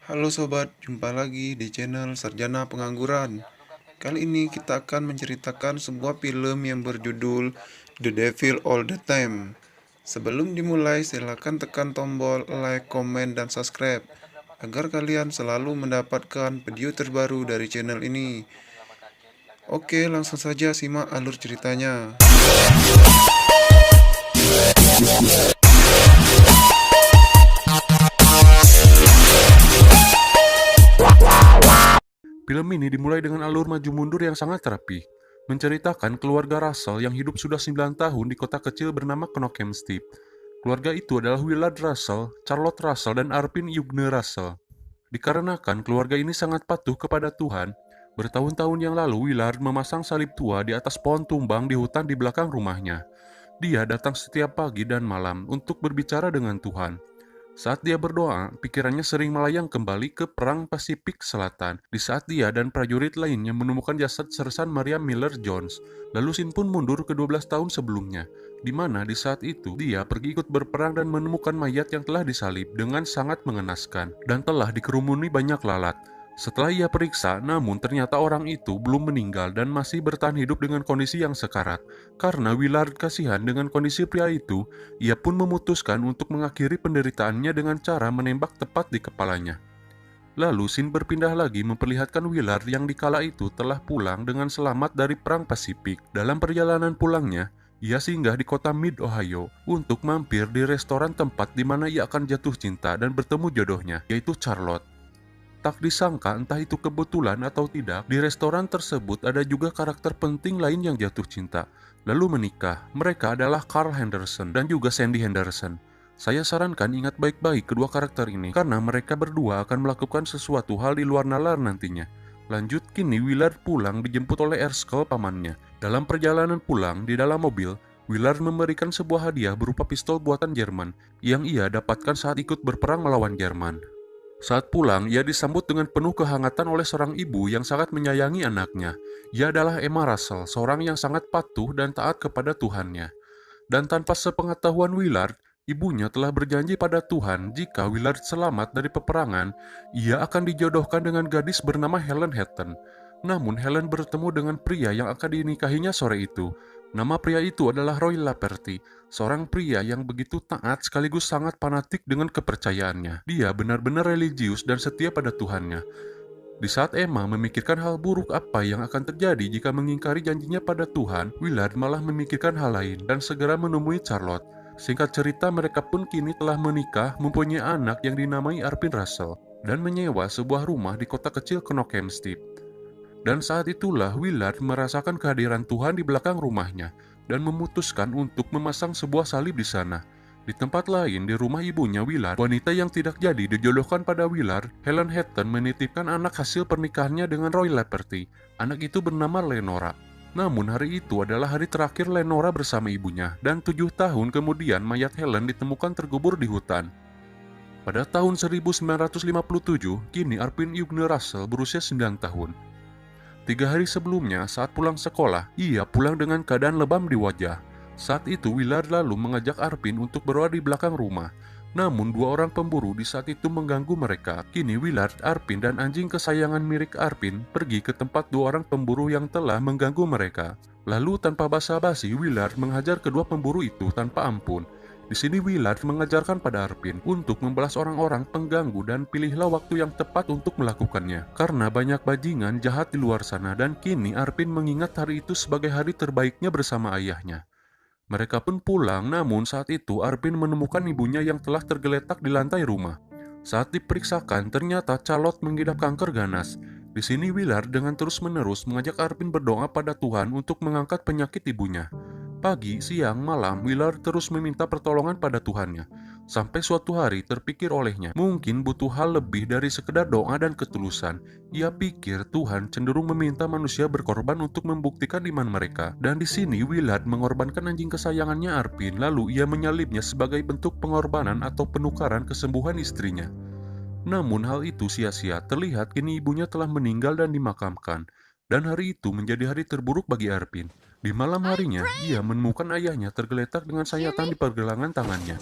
Halo sobat, jumpa lagi di channel Sarjana Pengangguran. Kali ini kita akan menceritakan sebuah film yang berjudul The Devil All the Time. Sebelum dimulai, silakan tekan tombol like, komen, dan subscribe agar kalian selalu mendapatkan video terbaru dari channel ini. Oke, langsung saja simak alur ceritanya. Film ini dimulai dengan alur maju mundur yang sangat rapi, menceritakan keluarga Russell yang hidup sudah 9 tahun di kota kecil bernama Knockemstead. Keluarga itu adalah Willard Russell, Charlotte Russell, dan Arpin Yugne Russell. Dikarenakan keluarga ini sangat patuh kepada Tuhan, bertahun-tahun yang lalu Willard memasang salib tua di atas pohon tumbang di hutan di belakang rumahnya. Dia datang setiap pagi dan malam untuk berbicara dengan Tuhan. Saat dia berdoa, pikirannya sering melayang kembali ke Perang Pasifik Selatan, di saat dia dan prajurit lainnya menemukan jasad Sersan Maria Miller Jones. Lalu Sin pun mundur ke 12 tahun sebelumnya, di mana di saat itu dia pergi ikut berperang dan menemukan mayat yang telah disalib dengan sangat mengenaskan dan telah dikerumuni banyak lalat. Setelah ia periksa, namun ternyata orang itu belum meninggal dan masih bertahan hidup dengan kondisi yang sekarat. Karena Willard kasihan dengan kondisi pria itu, ia pun memutuskan untuk mengakhiri penderitaannya dengan cara menembak tepat di kepalanya. Lalu Sin berpindah lagi memperlihatkan Willard yang dikala itu telah pulang dengan selamat dari Perang Pasifik. Dalam perjalanan pulangnya, ia singgah di kota Mid, Ohio untuk mampir di restoran tempat di mana ia akan jatuh cinta dan bertemu jodohnya, yaitu Charlotte. Tak disangka entah itu kebetulan atau tidak, di restoran tersebut ada juga karakter penting lain yang jatuh cinta, lalu menikah. Mereka adalah Carl Henderson dan juga Sandy Henderson. Saya sarankan ingat baik-baik kedua karakter ini, karena mereka berdua akan melakukan sesuatu hal di luar nalar nantinya. Lanjut, kini Willard pulang dijemput oleh Erskine pamannya. Dalam perjalanan pulang, di dalam mobil, Willard memberikan sebuah hadiah berupa pistol buatan Jerman yang ia dapatkan saat ikut berperang melawan Jerman. Saat pulang, ia disambut dengan penuh kehangatan oleh seorang ibu yang sangat menyayangi anaknya. Ia adalah Emma Russell, seorang yang sangat patuh dan taat kepada Tuhannya. Dan tanpa sepengetahuan Willard, ibunya telah berjanji pada Tuhan jika Willard selamat dari peperangan, ia akan dijodohkan dengan gadis bernama Helen Hatton. Namun Helen bertemu dengan pria yang akan dinikahinya sore itu. Nama pria itu adalah Roy Laperty, seorang pria yang begitu taat sekaligus sangat fanatik dengan kepercayaannya. Dia benar-benar religius dan setia pada Tuhannya. Di saat Emma memikirkan hal buruk apa yang akan terjadi jika mengingkari janjinya pada Tuhan, Willard malah memikirkan hal lain dan segera menemui Charlotte. Singkat cerita, mereka pun kini telah menikah, mempunyai anak yang dinamai Arpin Russell, dan menyewa sebuah rumah di kota kecil Knockemstead. Dan saat itulah Willard merasakan kehadiran Tuhan di belakang rumahnya dan memutuskan untuk memasang sebuah salib di sana. Di tempat lain, di rumah ibunya Willard, wanita yang tidak jadi dijodohkan pada Willard, Helen Hatton menitipkan anak hasil pernikahannya dengan Roy Laperty. Anak itu bernama Lenora. Namun hari itu adalah hari terakhir Lenora bersama ibunya, dan 7 tahun kemudian mayat Helen ditemukan terkubur di hutan. Pada tahun 1957, kini Arpin Yugne Russell berusia 9 tahun. 3 hari sebelumnya, saat pulang sekolah, ia pulang dengan keadaan lebam di wajah. Saat itu, Willard lalu mengajak Arpin untuk berdoa di belakang rumah. Namun, 2 orang pemburu di saat itu mengganggu mereka. Kini Willard, Arpin, dan anjing kesayangan Mirik Arpin pergi ke tempat 2 orang pemburu yang telah mengganggu mereka. Lalu, tanpa basa-basi, Willard menghajar kedua pemburu itu tanpa ampun. Di sini Willard mengajarkan pada Arpin untuk membalas orang-orang pengganggu dan pilihlah waktu yang tepat untuk melakukannya. Karena banyak bajingan jahat di luar sana dan kini Arpin mengingat hari itu sebagai hari terbaiknya bersama ayahnya. Mereka pun pulang, namun saat itu Arpin menemukan ibunya yang telah tergeletak di lantai rumah. Saat diperiksakan, ternyata Charlotte mengidap kanker ganas. Di sini Willard dengan terus-menerus mengajak Arpin berdoa pada Tuhan untuk mengangkat penyakit ibunya. Pagi, siang, malam, Willard terus meminta pertolongan pada Tuhannya. Sampai suatu hari terpikir olehnya, mungkin butuh hal lebih dari sekedar doa dan ketulusan. Ia pikir Tuhan cenderung meminta manusia berkorban untuk membuktikan iman mereka. Dan di sini Willard mengorbankan anjing kesayangannya Arpin, lalu ia menyalibnya sebagai bentuk pengorbanan atau penukaran kesembuhan istrinya. Namun hal itu sia-sia, terlihat kini ibunya telah meninggal dan dimakamkan. Dan hari itu menjadi hari terburuk bagi Arpin. Di malam harinya, ia menemukan ayahnya tergeletak dengan sayatan di pergelangan tangannya.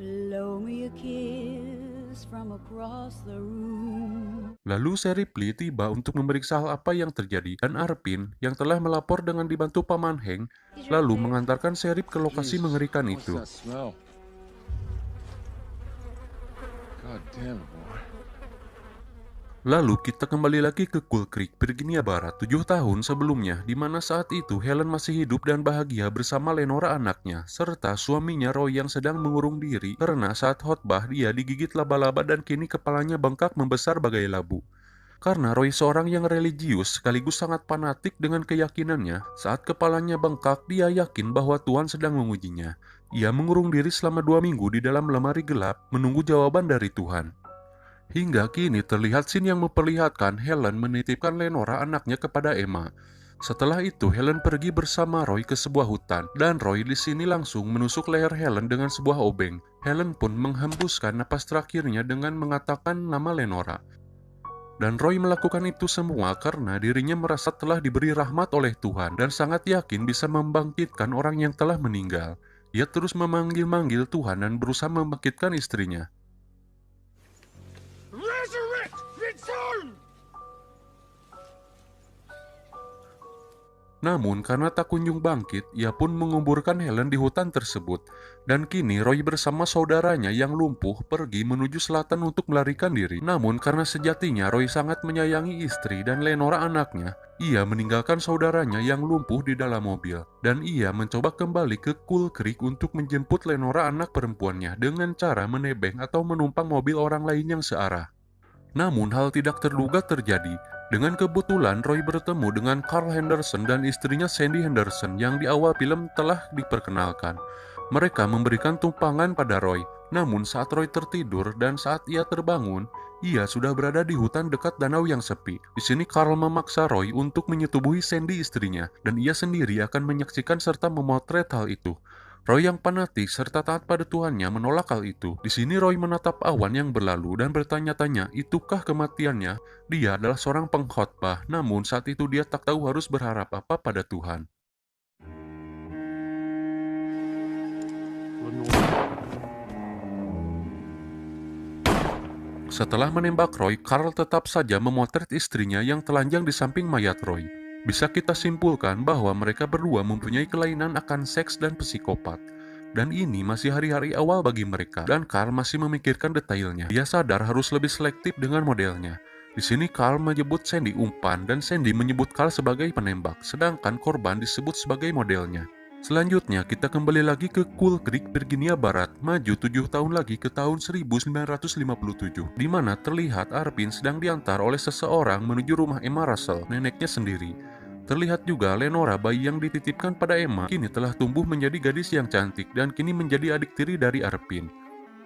Blow me a kiss Lalu Sheriff Lee tiba untuk memeriksa hal apa yang terjadi, dan Arpin yang telah melapor dengan dibantu Paman Hank, lalu mengantarkan Sheriff ke lokasi mengerikan itu. Lalu kita kembali lagi ke Cool Creek, Virginia Barat, 7 tahun sebelumnya, di mana saat itu Helen masih hidup dan bahagia bersama Lenora anaknya, serta suaminya Roy yang sedang mengurung diri karena saat khotbah dia digigit laba-laba dan kini kepalanya bengkak membesar bagai labu. Karena Roy seorang yang religius sekaligus sangat fanatik dengan keyakinannya, saat kepalanya bengkak dia yakin bahwa Tuhan sedang mengujinya. Ia mengurung diri selama 2 minggu di dalam lemari gelap menunggu jawaban dari Tuhan. Hingga kini terlihat scene yang memperlihatkan Helen menitipkan Lenora anaknya kepada Emma. Setelah itu Helen pergi bersama Roy ke sebuah hutan, dan Roy di sini langsung menusuk leher Helen dengan sebuah obeng. Helen pun menghembuskan napas terakhirnya dengan mengatakan nama Lenora. Dan Roy melakukan itu semua karena dirinya merasa telah diberi rahmat oleh Tuhan dan sangat yakin bisa membangkitkan orang yang telah meninggal. Ia terus memanggil-manggil Tuhan dan berusaha membangkitkan istrinya. Namun karena tak kunjung bangkit, ia pun menguburkan Helen di hutan tersebut. Dan kini Roy bersama saudaranya yang lumpuh pergi menuju selatan untuk melarikan diri. Namun karena sejatinya Roy sangat menyayangi istri dan Lenora anaknya, ia meninggalkan saudaranya yang lumpuh di dalam mobil. Dan ia mencoba kembali ke Cool Creek untuk menjemput Lenora anak perempuannya dengan cara menebeng atau menumpang mobil orang lain yang searah. Namun hal tidak terduga terjadi. Dengan kebetulan Roy bertemu dengan Carl Henderson dan istrinya Sandy Henderson yang di awal film telah diperkenalkan. Mereka memberikan tumpangan pada Roy. Namun saat Roy tertidur dan saat ia terbangun, ia sudah berada di hutan dekat danau yang sepi. Di sini Carl memaksa Roy untuk menyetubuhi Sandy istrinya, dan ia sendiri akan menyaksikan serta memotret hal itu. Roy yang fanatik serta taat pada Tuhannya menolak hal itu. Di sini Roy menatap awan yang berlalu dan bertanya-tanya, itukah kematiannya? Dia adalah seorang pengkhotbah, namun saat itu dia tak tahu harus berharap apa pada Tuhan. Setelah menembak Roy, Carl tetap saja memotret istrinya yang telanjang di samping mayat Roy. Bisa kita simpulkan bahwa mereka berdua mempunyai kelainan akan seks dan psikopat. Dan ini masih hari-hari awal bagi mereka, dan Carl masih memikirkan detailnya. Dia sadar harus lebih selektif dengan modelnya. Di sini Carl menyebut Sandy umpan, dan Sandy menyebut Carl sebagai penembak, sedangkan korban disebut sebagai modelnya. Selanjutnya, kita kembali lagi ke Cool Creek, Virginia Barat, maju 7 tahun lagi ke tahun 1957, di mana terlihat Arpin sedang diantar oleh seseorang menuju rumah Emma Russell, neneknya sendiri. Terlihat juga Lenora, bayi yang dititipkan pada Emma, kini telah tumbuh menjadi gadis yang cantik dan kini menjadi adik tiri dari Arpin.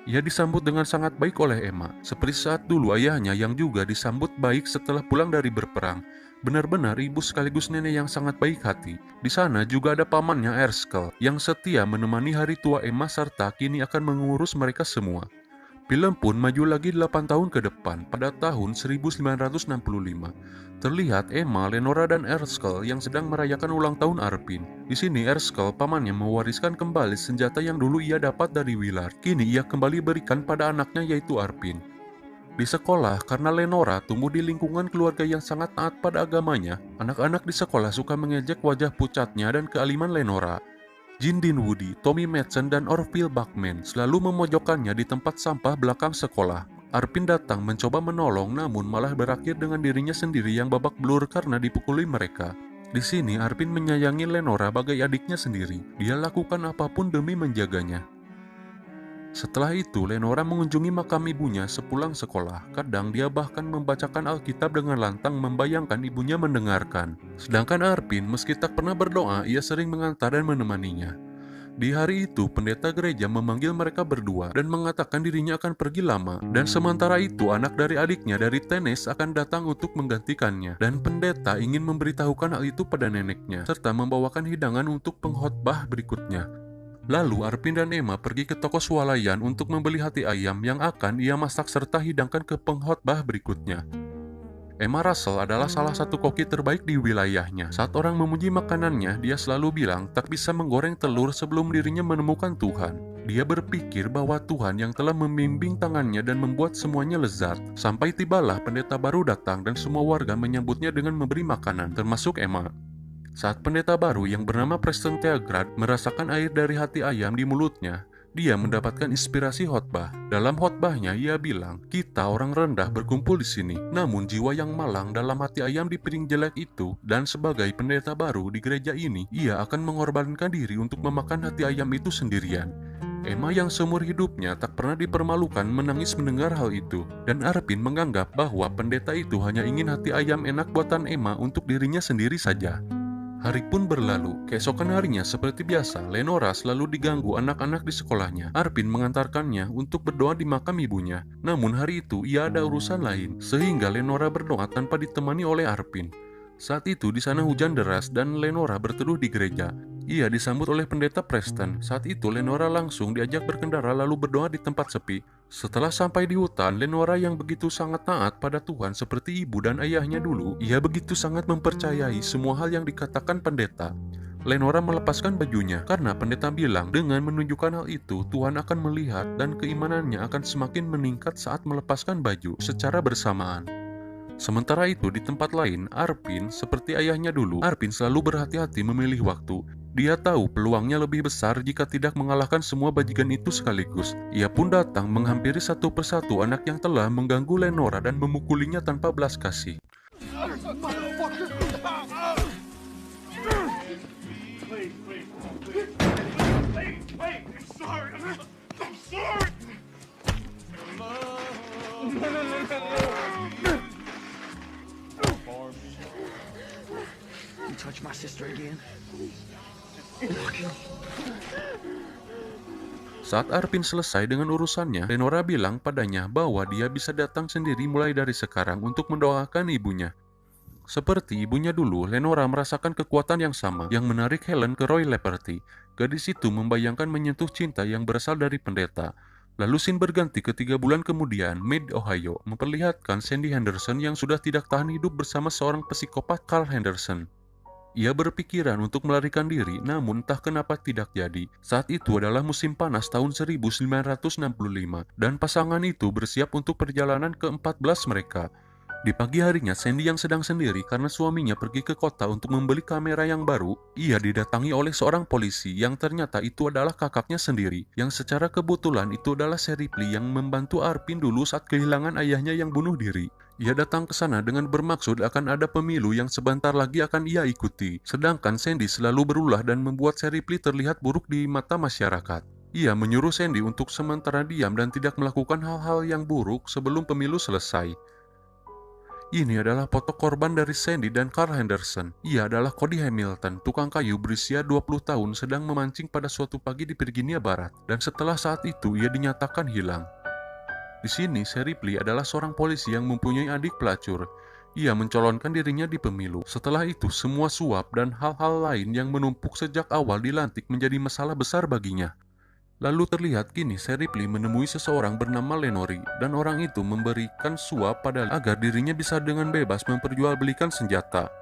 Ia disambut dengan sangat baik oleh Emma, seperti saat dulu ayahnya yang juga disambut baik setelah pulang dari berperang. Benar-benar ibu sekaligus nenek yang sangat baik hati. Di sana juga ada pamannya Erskine yang setia menemani hari tua Emma serta kini akan mengurus mereka semua. Film pun maju lagi 8 tahun ke depan pada tahun 1965. Terlihat Emma, Lenora, dan Erskine yang sedang merayakan ulang tahun Arpin. Di sini Erskine pamannya mewariskan kembali senjata yang dulu ia dapat dari Willard. Kini ia kembali berikan pada anaknya yaitu Arpin. Di sekolah, karena Lenora tumbuh di lingkungan keluarga yang sangat taat pada agamanya, anak-anak di sekolah suka mengejek wajah pucatnya dan kealiman Lenora. Gene Dinwoody, Tommy Madsen, dan Orville Bachman selalu memojokkannya di tempat sampah belakang sekolah. Arpin datang mencoba menolong, namun malah berakhir dengan dirinya sendiri yang babak belur karena dipukuli mereka. Di sini Arpin menyayangi Lenora bagai adiknya sendiri. Dia lakukan apapun demi menjaganya. Setelah itu, Lenora mengunjungi makam ibunya sepulang sekolah. Kadang dia bahkan membacakan Alkitab dengan lantang membayangkan ibunya mendengarkan. Sedangkan Arpin, meski tak pernah berdoa, ia sering mengantar dan menemaninya. Di hari itu, pendeta gereja memanggil mereka berdua dan mengatakan dirinya akan pergi lama. Dan sementara itu, anak dari adiknya dari Tennessee akan datang untuk menggantikannya. Dan pendeta ingin memberitahukan hal itu pada neneknya, serta membawakan hidangan untuk pengkhotbah berikutnya. Lalu Arpin dan Emma pergi ke toko swalayan untuk membeli hati ayam yang akan ia masak serta hidangkan ke pengkhotbah berikutnya. Emma Russell adalah salah satu koki terbaik di wilayahnya. Saat orang memuji makanannya, dia selalu bilang tak bisa menggoreng telur sebelum dirinya menemukan Tuhan. Dia berpikir bahwa Tuhan yang telah membimbing tangannya dan membuat semuanya lezat. Sampai tibalah pendeta baru datang dan semua warga menyambutnya dengan memberi makanan, termasuk Emma. Saat pendeta baru yang bernama Preston Theagrad merasakan air dari hati ayam di mulutnya, dia mendapatkan inspirasi khotbah. Dalam khotbahnya, ia bilang, "Kita orang rendah berkumpul di sini, namun jiwa yang malang dalam hati ayam di piring jelek itu, dan sebagai pendeta baru di gereja ini, ia akan mengorbankan diri untuk memakan hati ayam itu sendirian." Emma yang seumur hidupnya tak pernah dipermalukan menangis mendengar hal itu, dan Arpin menganggap bahwa pendeta itu hanya ingin hati ayam enak buatan Emma untuk dirinya sendiri saja. Hari pun berlalu. Keesokan harinya seperti biasa, Lenora selalu diganggu anak-anak di sekolahnya. Arpin mengantarkannya untuk berdoa di makam ibunya. Namun hari itu ia ada urusan lain, sehingga Lenora berdoa tanpa ditemani oleh Arpin. Saat itu di sana hujan deras dan Lenora berteduh di gereja. Ia disambut oleh pendeta Preston. Saat itu Lenora langsung diajak berkendara lalu berdoa di tempat sepi. Setelah sampai di hutan, Lenora yang begitu sangat taat pada Tuhan seperti ibu dan ayahnya dulu, ia begitu sangat mempercayai semua hal yang dikatakan pendeta. Lenora melepaskan bajunya karena pendeta bilang dengan menunjukkan hal itu Tuhan akan melihat dan keimanannya akan semakin meningkat saat melepaskan baju secara bersamaan. Sementara itu di tempat lain, Arpin seperti ayahnya dulu, Arpin selalu berhati-hati memilih waktu. Dia tahu peluangnya lebih besar jika tidak mengalahkan semua bajingan itu sekaligus. Ia pun datang menghampiri satu persatu anak yang telah mengganggu Lenora dan memukulinya tanpa belas kasih. You touch my sister again? Saat Arpin selesai dengan urusannya, Lenora bilang padanya bahwa dia bisa datang sendiri mulai dari sekarang untuk mendoakan ibunya. Seperti ibunya dulu, Lenora merasakan kekuatan yang sama yang menarik Helen ke Roy Leperty. Gadis itu membayangkan menyentuh cinta yang berasal dari pendeta. Lalu scene berganti ke 3 bulan kemudian, Mid, Ohio, memperlihatkan Sandy Henderson yang sudah tidak tahan hidup bersama seorang psikopat Carl Henderson. Ia berpikiran untuk melarikan diri, namun entah kenapa tidak jadi. Saat itu adalah musim panas tahun 1965, dan pasangan itu bersiap untuk perjalanan ke-14 mereka. Di pagi harinya, Sandy yang sedang sendiri karena suaminya pergi ke kota untuk membeli kamera yang baru, ia didatangi oleh seorang polisi yang ternyata itu adalah kakaknya sendiri, yang secara kebetulan itu adalah Ripley yang membantu Arpin dulu saat kehilangan ayahnya yang bunuh diri. Ia datang ke sana dengan bermaksud akan ada pemilu yang sebentar lagi akan ia ikuti, sedangkan Sandy selalu berulah dan membuat Ripley terlihat buruk di mata masyarakat. Ia menyuruh Sandy untuk sementara diam dan tidak melakukan hal-hal yang buruk sebelum pemilu selesai. Ini adalah foto korban dari Sandy dan Carl Henderson. Ia adalah Cody Hamilton, tukang kayu berusia 20 tahun sedang memancing pada suatu pagi di Virginia Barat, dan setelah saat itu ia dinyatakan hilang. Di sini, Ripley adalah seorang polisi yang mempunyai adik pelacur. Ia mencalonkan dirinya di pemilu. Setelah itu, semua suap dan hal-hal lain yang menumpuk sejak awal dilantik menjadi masalah besar baginya. Lalu terlihat kini Ripley menemui seseorang bernama Lenore dan orang itu memberikan suap padanya agar dirinya bisa dengan bebas memperjualbelikan senjata.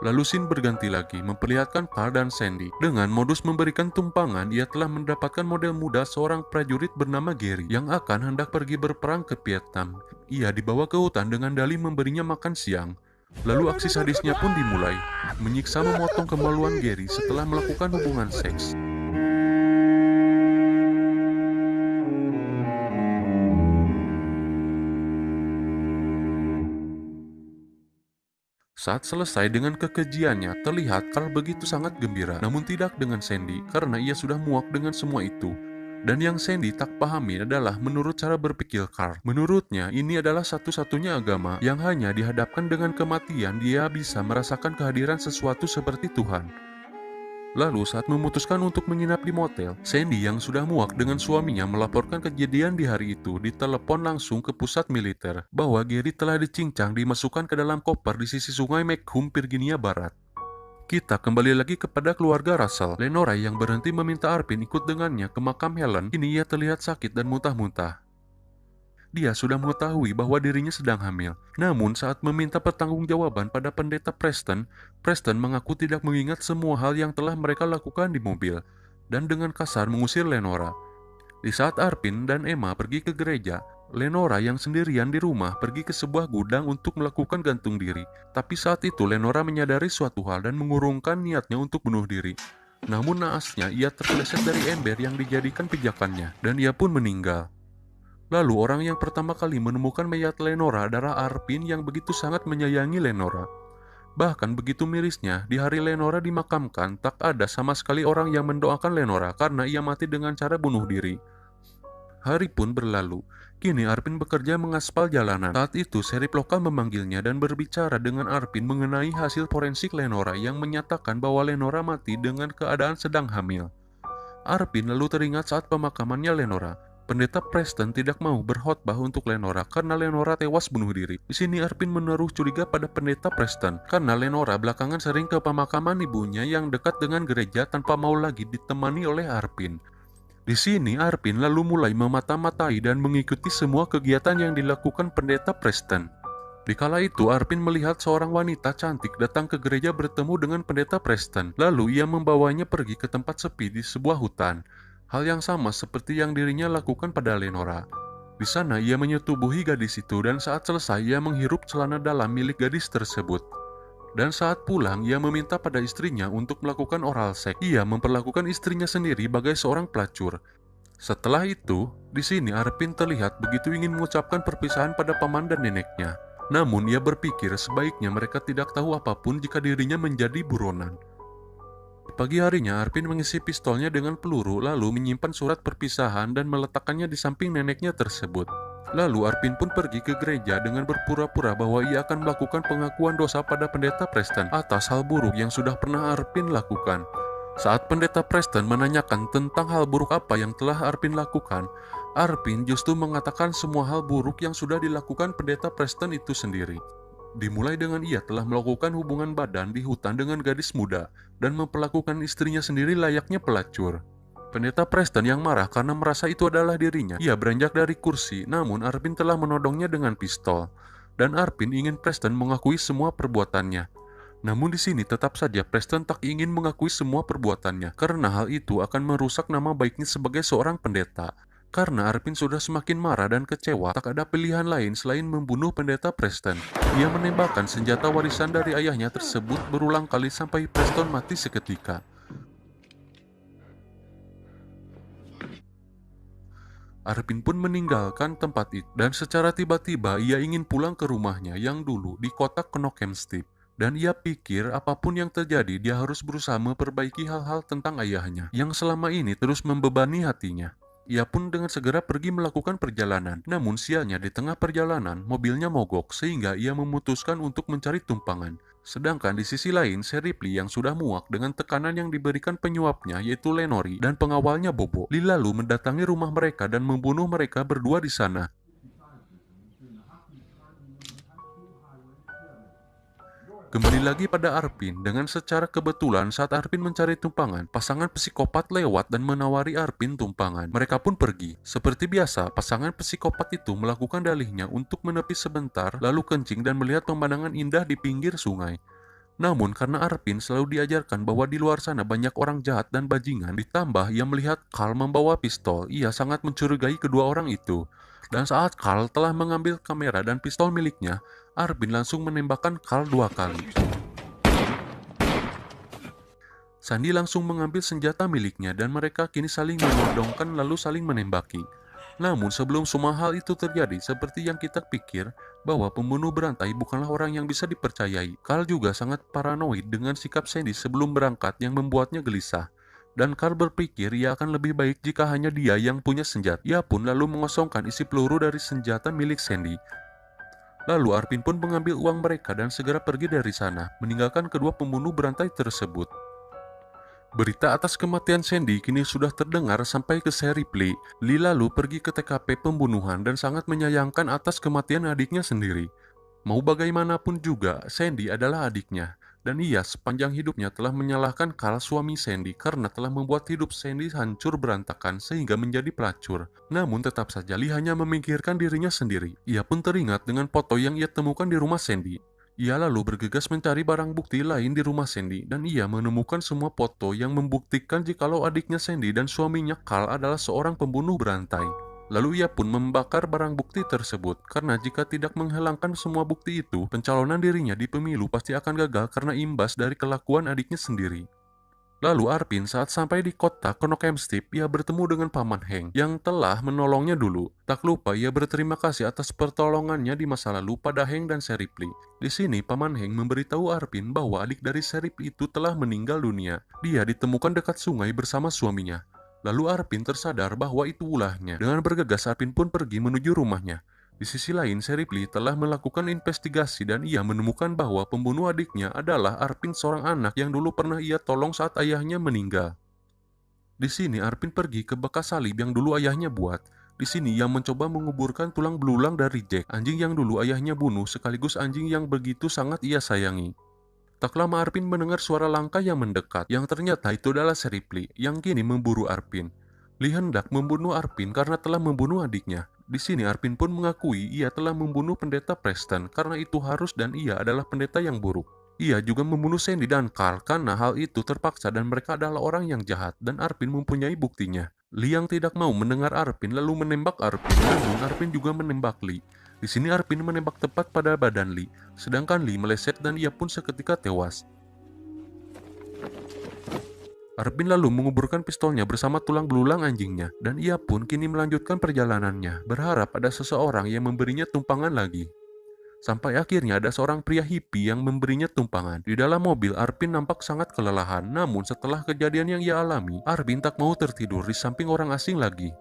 Lalu scene berganti lagi memperlihatkan Carl dan Sandy. Dengan modus memberikan tumpangan, ia telah mendapatkan model muda seorang prajurit bernama Gary yang akan hendak pergi berperang ke Vietnam. Ia dibawa ke hutan dengan dalih memberinya makan siang. Lalu aksi sadisnya pun dimulai, menyiksa memotong kemaluan Gary setelah melakukan hubungan seks. Saat selesai dengan kekejiannya, terlihat Carl begitu sangat gembira, namun tidak dengan Sandy karena ia sudah muak dengan semua itu. Dan yang Sandy tak pahami adalah menurut cara berpikir Carl. Menurutnya, ini adalah satu-satunya agama yang hanya dihadapkan dengan kematian dia bisa merasakan kehadiran sesuatu seperti Tuhan. Lalu saat memutuskan untuk menginap di motel, Sandy yang sudah muak dengan suaminya melaporkan kejadian di hari itu ditelepon langsung ke pusat militer bahwa Gary telah dicincang dimasukkan ke dalam koper di sisi sungai Macomb, Virginia Barat. Kita kembali lagi kepada keluarga Russell. Lenora yang berhenti meminta Arpin ikut dengannya ke makam Helen, kini ia terlihat sakit dan muntah-muntah. Dia sudah mengetahui bahwa dirinya sedang hamil. Namun saat meminta pertanggungjawaban pada pendeta Preston, Preston mengaku tidak mengingat semua hal yang telah mereka lakukan di mobil, dan dengan kasar mengusir Lenora. Di saat Arpin dan Emma pergi ke gereja, Lenora yang sendirian di rumah pergi ke sebuah gudang untuk melakukan gantung diri. Tapi saat itu Lenora menyadari suatu hal dan mengurungkan niatnya untuk bunuh diri. Namun naasnya ia terpeleset dari ember yang dijadikan pijakannya, dan ia pun meninggal. Lalu orang yang pertama kali menemukan mayat Lenora adalah Arpin yang begitu sangat menyayangi Lenora. Bahkan begitu mirisnya, di hari Lenora dimakamkan, tak ada sama sekali orang yang mendoakan Lenora karena ia mati dengan cara bunuh diri. Hari pun berlalu. Kini Arpin bekerja mengaspal jalanan. Saat itu Sheriff lokal memanggilnya dan berbicara dengan Arpin mengenai hasil forensik Lenora yang menyatakan bahwa Lenora mati dengan keadaan sedang hamil. Arpin lalu teringat saat pemakamannya Lenora. Pendeta Preston tidak mau berkhotbah untuk Lenora karena Lenora tewas bunuh diri. Di sini Arpin menaruh curiga pada pendeta Preston karena Lenora belakangan sering ke pemakaman ibunya yang dekat dengan gereja tanpa mau lagi ditemani oleh Arpin. Di sini Arpin lalu mulai memata-matai dan mengikuti semua kegiatan yang dilakukan pendeta Preston. Di kala itu Arpin melihat seorang wanita cantik datang ke gereja bertemu dengan pendeta Preston. Lalu ia membawanya pergi ke tempat sepi di sebuah hutan. Hal yang sama seperti yang dirinya lakukan pada Lenora. Di sana ia menyetubuhi gadis itu dan saat selesai ia menghirup celana dalam milik gadis tersebut. Dan saat pulang ia meminta pada istrinya untuk melakukan oral seks. Ia memperlakukan istrinya sendiri bagai seorang pelacur. Setelah itu, di sini Arpin terlihat begitu ingin mengucapkan perpisahan pada paman dan neneknya. Namun ia berpikir sebaiknya mereka tidak tahu apapun jika dirinya menjadi buronan. Pagi harinya Arpin mengisi pistolnya dengan peluru lalu menyimpan surat perpisahan dan meletakkannya di samping neneknya tersebut. Lalu Arpin pun pergi ke gereja dengan berpura-pura bahwa ia akan melakukan pengakuan dosa pada pendeta Preston atas hal buruk yang sudah pernah Arpin lakukan. Saat pendeta Preston menanyakan tentang hal buruk apa yang telah Arpin lakukan, Arpin justru mengatakan semua hal buruk yang sudah dilakukan pendeta Preston itu sendiri. Dimulai dengan ia telah melakukan hubungan badan di hutan dengan gadis muda dan memperlakukan istrinya sendiri layaknya pelacur. Pendeta Preston yang marah karena merasa itu adalah dirinya. Ia beranjak dari kursi, namun Arpin telah menodongnya dengan pistol. Dan Arpin ingin Preston mengakui semua perbuatannya. Namun di sini tetap saja Preston tak ingin mengakui semua perbuatannya, karena hal itu akan merusak nama baiknya sebagai seorang pendeta. Karena Arpin sudah semakin marah dan kecewa, tak ada pilihan lain selain membunuh pendeta Preston. Ia menembakkan senjata warisan dari ayahnya tersebut berulang kali sampai Preston mati seketika. Arpin pun meninggalkan tempat itu dan secara tiba-tiba ia ingin pulang ke rumahnya yang dulu di kota Knockemstiff. Dan ia pikir apapun yang terjadi dia harus berusaha memperbaiki hal-hal tentang ayahnya yang selama ini terus membebani hatinya. Ia pun dengan segera pergi melakukan perjalanan. Namun sialnya di tengah perjalanan mobilnya mogok sehingga ia memutuskan untuk mencari tumpangan. Sedangkan di sisi lain Sheriff Lee yang sudah muak dengan tekanan yang diberikan penyuapnya yaitu Lenori dan pengawalnya Bobo. Lee lalu mendatangi rumah mereka dan membunuh mereka berdua di sana. Kembali lagi pada Arpin, dengan secara kebetulan saat Arpin mencari tumpangan, pasangan psikopat lewat dan menawari Arpin tumpangan. Mereka pun pergi. Seperti biasa, pasangan psikopat itu melakukan dalihnya untuk menepi sebentar, lalu kencing dan melihat pemandangan indah di pinggir sungai. Namun karena Arpin selalu diajarkan bahwa di luar sana banyak orang jahat dan bajingan, ditambah ia melihat Carl membawa pistol, ia sangat mencurigai kedua orang itu. Dan saat Carl telah mengambil kamera dan pistol miliknya, Arpin langsung menembakkan Carl 2 kali. Sandy langsung mengambil senjata miliknya dan mereka kini saling menodongkan lalu saling menembaki. Namun sebelum semua hal itu terjadi, seperti yang kita pikir bahwa pembunuh berantai bukanlah orang yang bisa dipercayai. Carl juga sangat paranoid dengan sikap Sandy sebelum berangkat yang membuatnya gelisah. Dan Carl berpikir ia akan lebih baik jika hanya dia yang punya senjata. Ia pun lalu mengosongkan isi peluru dari senjata milik Sandy. Lalu Arpin pun mengambil uang mereka dan segera pergi dari sana, meninggalkan kedua pembunuh berantai tersebut. Berita atas kematian Sandy kini sudah terdengar sampai ke Sheriff Lee. Lee lalu pergi ke TKP pembunuhan dan sangat menyayangkan atas kematian adiknya sendiri. Mau bagaimanapun juga, Sandy adalah adiknya. Dan ia sepanjang hidupnya telah menyalahkan Carl, suami Sandy, karena telah membuat hidup Sandy hancur berantakan sehingga menjadi pelacur. Namun tetap saja Lee hanya memikirkan dirinya sendiri. Ia pun teringat dengan foto yang ia temukan di rumah Sandy. Ia lalu bergegas mencari barang bukti lain di rumah Sandy dan ia menemukan semua foto yang membuktikan jikalau adiknya Sandy dan suaminya Carl adalah seorang pembunuh berantai. Lalu ia pun membakar barang bukti tersebut, karena jika tidak menghilangkan semua bukti itu, pencalonan dirinya di pemilu pasti akan gagal karena imbas dari kelakuan adiknya sendiri. Lalu Arpin saat sampai di kota Knockemstipe, ia bertemu dengan Paman Hank yang telah menolongnya dulu. Tak lupa ia berterima kasih atas pertolongannya di masa lalu pada Hank dan Sheriff Lee. Di sini Paman Hank memberitahu Arpin bahwa adik dari Sheriff itu telah meninggal dunia. Dia ditemukan dekat sungai bersama suaminya. Lalu Arpin tersadar bahwa itu ulahnya. Dengan bergegas Arpin pun pergi menuju rumahnya. Di sisi lain, Sheriff Lee telah melakukan investigasi dan ia menemukan bahwa pembunuh adiknya adalah Arpin, seorang anak yang dulu pernah ia tolong saat ayahnya meninggal. Di sini Arpin pergi ke bekas salib yang dulu ayahnya buat. Di sini ia mencoba menguburkan tulang belulang dari Jack, anjing yang dulu ayahnya bunuh sekaligus anjing yang begitu sangat ia sayangi. Tak lama Arpin mendengar suara langkah yang mendekat, yang ternyata itu adalah Sheriff Lee yang kini memburu Arpin. Lee hendak membunuh Arpin karena telah membunuh adiknya. Di sini Arpin pun mengakui ia telah membunuh pendeta Preston karena itu harus dan ia adalah pendeta yang buruk. Ia juga membunuh Sandy dan Carl karena hal itu terpaksa dan mereka adalah orang yang jahat dan Arpin mempunyai buktinya. Lee yang tidak mau mendengar Arpin lalu menembak Arpin, namun Arpin juga menembak Lee. Di sini Arpin menembak tepat pada badan Lee, sedangkan Lee meleset dan ia pun seketika tewas. Arpin lalu menguburkan pistolnya bersama tulang belulang anjingnya, dan ia pun kini melanjutkan perjalanannya, berharap ada seseorang yang memberinya tumpangan lagi. Sampai akhirnya ada seorang pria hippie yang memberinya tumpangan. Di dalam mobil, Arpin nampak sangat kelelahan, namun setelah kejadian yang ia alami, Arpin tak mau tertidur di samping orang asing lagi.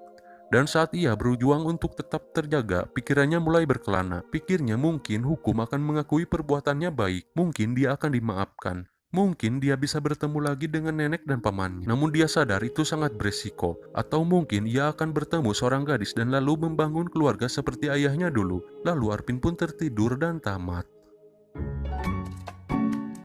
Dan saat ia berjuang untuk tetap terjaga, pikirannya mulai berkelana. Pikirnya mungkin hukum akan mengakui perbuatannya baik, mungkin dia akan dimaafkan. Mungkin dia bisa bertemu lagi dengan nenek dan pamannya. Namun dia sadar itu sangat beresiko. Atau mungkin ia akan bertemu seorang gadis dan lalu membangun keluarga seperti ayahnya dulu. Lalu Arpin pun tertidur dan tamat.